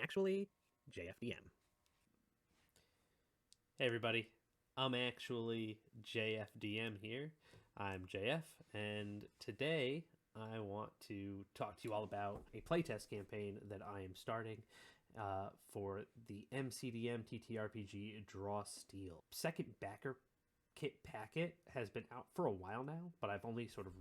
Actually JFDM. Hey everybody, Actually JFDM here. I'm JF, and today I want to talk to you all about a playtest campaign that I am starting for the MCDM TTRPG Draw Steel. Second backer kit packet has been out for a while now, but I've only sort of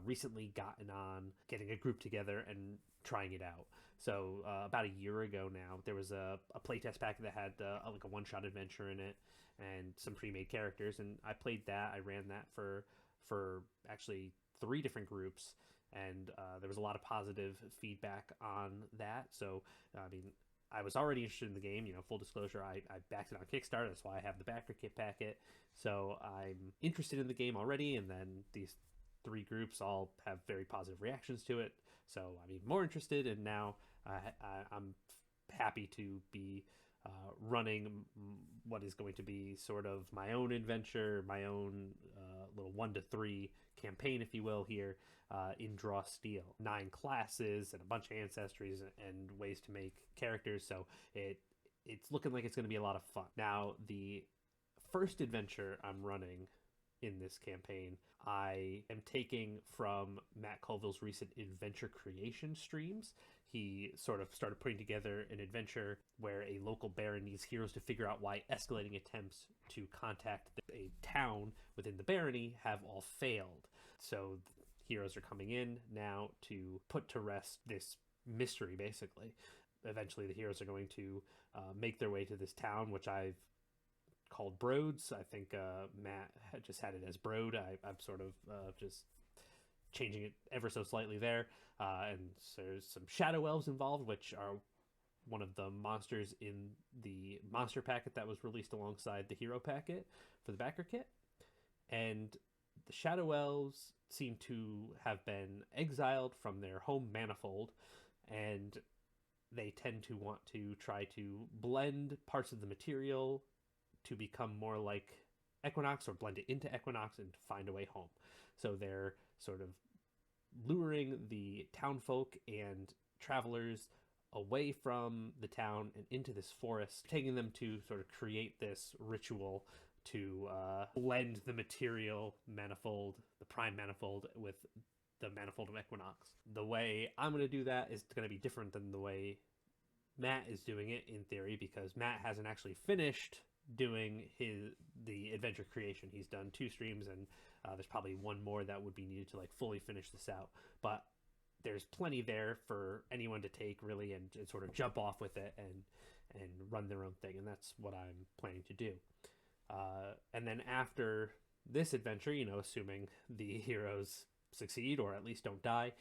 recently gotten on getting a group together and trying it out. So about a year ago now, there was a playtest pack that had like a one-shot adventure in it and some pre-made characters, and I played that. I ran that for actually 3 different groups, and there was a lot of positive feedback on that. So I mean, I was already interested in the game. Full disclosure, I backed it on Kickstarter. That's why I have the backer kit packet. So I'm interested in the game already, and then these 3 groups all have very positive reactions to it. So I'm even more interested, and now I'm happy to be running what is going to be sort of my own adventure, my own little 1 to 3 campaign, if you will, here in Draw Steel. 9 classes and a bunch of ancestries and ways to make characters. So it's looking like it's going to be a lot of fun. Now, the first adventure I'm running in this campaign, I am taking from Matt Colville's recent adventure creation streams. He sort of started putting together an adventure where a local baron needs heroes to figure out why escalating attempts to contact a town within the barony have all failed. So heroes are coming in now to put to rest this mystery, basically. Eventually, the heroes are going to make their way to this town, which I've called Broads. I think Matt had just had it as Broad. I'm sort of just changing it ever so slightly there. And so there's some shadow elves involved, which are one of the monsters in the monster packet that was released alongside the hero packet for the backer kit. And the shadow elves seem to have been exiled from their home manifold, and they tend to want to try to blend parts of the material to become more like Equinox, or blend it into Equinox and find a way home. So they're sort of luring the townfolk and travelers away from the town and into this forest, taking them to sort of create this ritual to blend the material manifold, the prime manifold, with the manifold of Equinox. The way I'm going to do that is going to be different than the way Matt is doing it, in theory, because Matt hasn't actually finished doing the adventure creation. He's done 2 streams, and there's probably 1 more that would be needed to like fully finish this out. But there's plenty there for anyone to take, really, and sort of jump off with it and run their own thing. And that's what I'm planning to do. And then after this adventure, assuming the heroes succeed or at least don't die,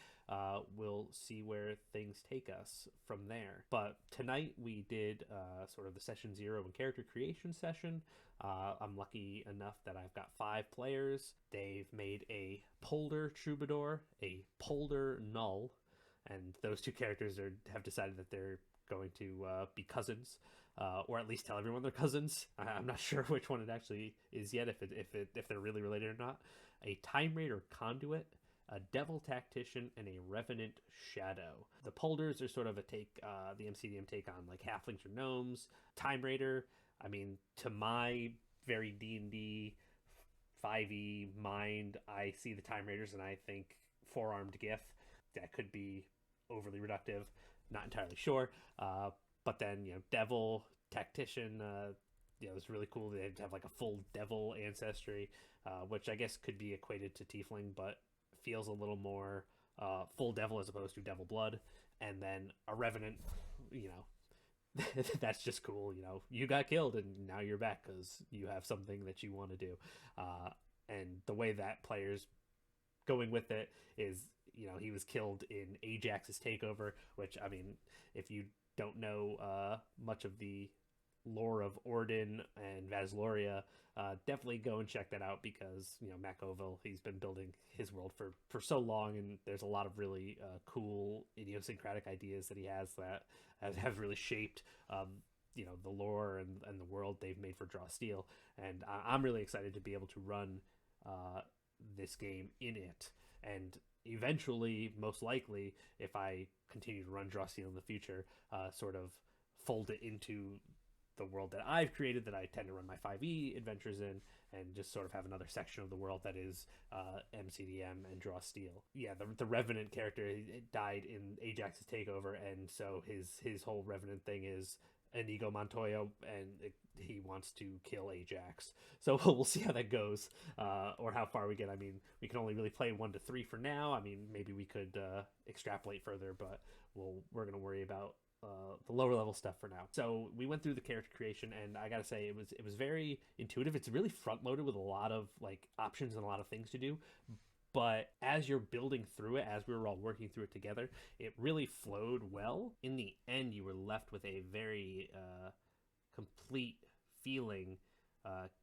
we'll see where things take us from there. But tonight we did sort of the session 0 and character creation session. I'm lucky enough that I've got 5 players. They've made a Polder Troubadour, a Polder Null, and those 2 characters have decided that they're going to be cousins, or at least tell everyone they're cousins. I'm not sure which one it actually is yet, if they're really related or not. A Time Raider Conduit, a Devil Tactician, and a Revenant Shadow. The Polders are sort of a take, the MCDM take on like halflings or gnomes. Time Raider, I mean, to my very D&D 5e mind, I see the Time Raiders and I think 4-armed Gith. That could be overly reductive, not entirely sure. But then, Devil Tactician, it's really cool. They have like a full devil ancestry, which I guess could be equated to tiefling, but feels a little more full devil as opposed to devil blood. And then a revenant, that's just cool. You got killed and now you're back because you have something that you want to do. And the way that players going with it is, he was killed in Ajax's takeover, which, I mean, if you don't know much of the lore of Orden and Vasloria, definitely go and check that out, because Matt Colville, he's been building his world for so long, and there's a lot of really cool idiosyncratic ideas that he has that have really shaped the lore and the world they've made for Draw Steel. And I'm really excited to be able to run this game in it. And eventually, most likely, if I continue to run Draw Steel in the future, sort of fold it into the world that I've created, that I tend to run my 5e adventures in, and just sort of have another section of the world that is MCDM and Draw Steel. Yeah, the Revenant character, it died in Ajax's takeover, and so his whole Revenant thing is Inigo Montoya, and he wants to kill Ajax. So we'll see how that goes, or how far we get. I mean, we can only really play 1 to 3 for now. I mean, maybe we could extrapolate further, but we're going to worry about the lower level stuff for now. So we went through the character creation, and I gotta say it was very intuitive. It's really front loaded with a lot of like options and a lot of things to do. But as you're building through it, as we were all working through it together, it really flowed well. In the end, you were left with a very complete feeling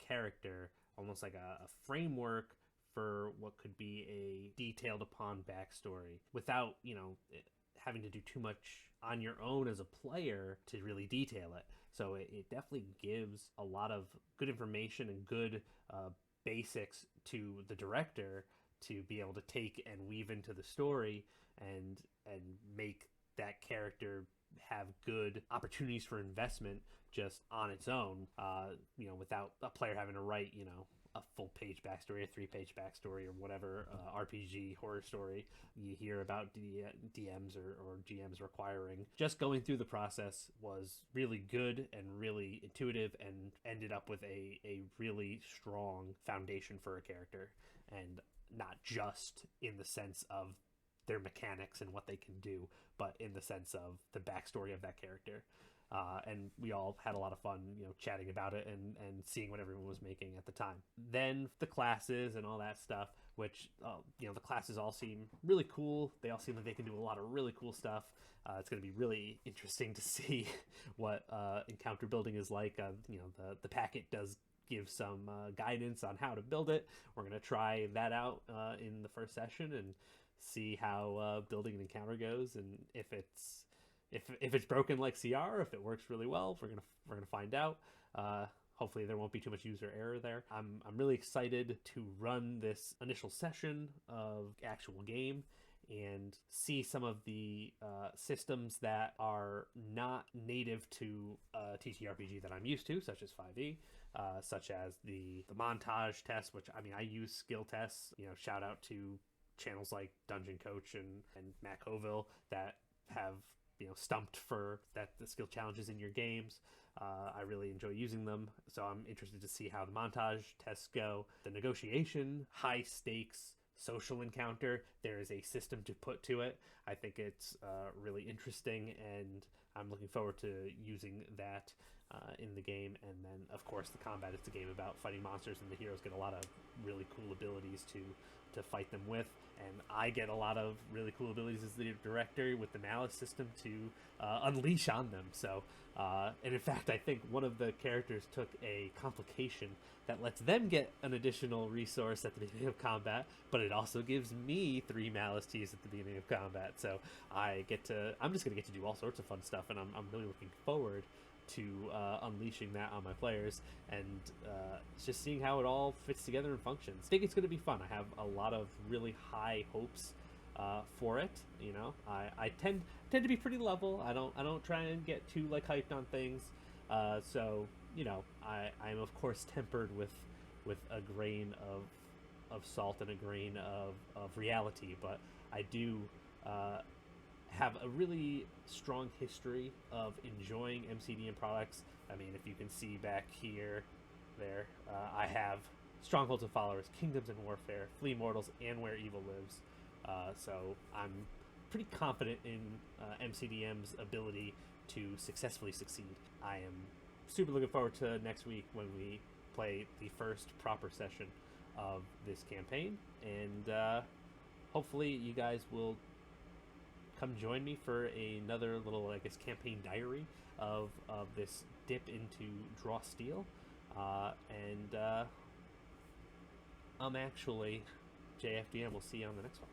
character, almost like a framework for what could be a detailed upon backstory without, having to do too much on your own as a player to really detail it. So it definitely gives a lot of good information and good basics to the director to be able to take and weave into the story and make that character have good opportunities for investment just on its own, without a player having to write, a full page backstory, a 3-page backstory, or whatever RPG horror story you hear about DMs or GMs requiring. Just going through the process was really good and really intuitive, and ended up with a really strong foundation for a character, and not just in the sense of their mechanics and what they can do, but in the sense of the backstory of that character. And we all had a lot of fun, chatting about it and seeing what everyone was making at the time. Then the classes and all that stuff, which, the classes all seem really cool. They all seem like they can do a lot of really cool stuff. It's going to be really interesting to see what encounter building is like. The packet does give some guidance on how to build it. We're going to try that out in the first session and see how building an encounter goes, and if it's broken like CR, if it works really well, we're gonna find out. Hopefully there won't be too much user error there. I'm really excited to run this initial session of actual game and see some of the systems that are not native to TTRPG that I'm used to, such as 5e, such as the montage test, which I use skill tests. Shout out to channels like Dungeon Coach and Matt Coville that have stumped for the skill challenges in your games. I really enjoy using them, so I'm interested to see how the montage tests go. The negotiation, high stakes social encounter, there is a system to put to it. I think it's really interesting, and I'm looking forward to using that in the game. And then, of course, the combat. It's a game about fighting monsters, and the heroes get a lot of really cool abilities to fight them with, and I get a lot of really cool abilities as the director with the malice system to unleash on them. So and in fact, I think one of the characters took a complication that lets them get an additional resource at the beginning of combat, but it also gives me 3 malice to use at the beginning of combat. So I'm just gonna get to do all sorts of fun stuff, and I'm really looking forward to unleashing that on my players, and just seeing how it all fits together and functions. I think it's going to be fun. I have a lot of really high hopes for it. I tend to be pretty level. I don't try and get too hyped on things. So I'm of course tempered with a grain of salt and a grain of reality, but I do have a really strong history of enjoying MCDM products. I mean, if you can see back there, I have Strongholds and Followers, Kingdoms and Warfare, Flee Mortals, and Where Evil Lives. So I'm pretty confident in MCDM's ability to successfully succeed. I am super looking forward to next week when we play the first proper session of this campaign, and hopefully you guys will come join me for another little, campaign diary of this dip into Draw Steel. And I'm actually JFDM. We'll see you on the next one.